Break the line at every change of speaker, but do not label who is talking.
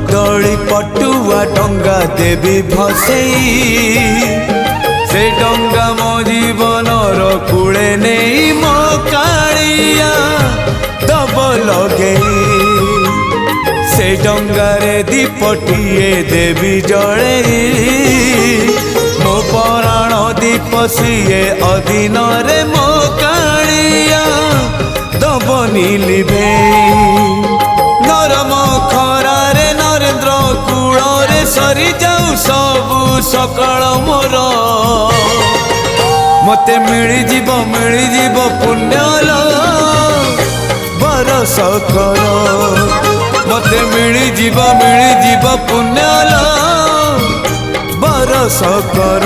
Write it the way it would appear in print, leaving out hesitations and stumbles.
कदली पटुआ डंगा देवी भसई से डंगा मो जीवन कूले नहीं मो कालिया दब लगे से डंगारे दीपटिए देवी जड़े मो पराण दीप सीए अधीन रे मो कालिया दबनी लिभे नरम खरारे नरेंद्र कूल रे सरी जाऊ सबु सकाळ मोर मते मिली जीव पुण्यल बरस कर मते मिली जीव पुण्यल बरस कर।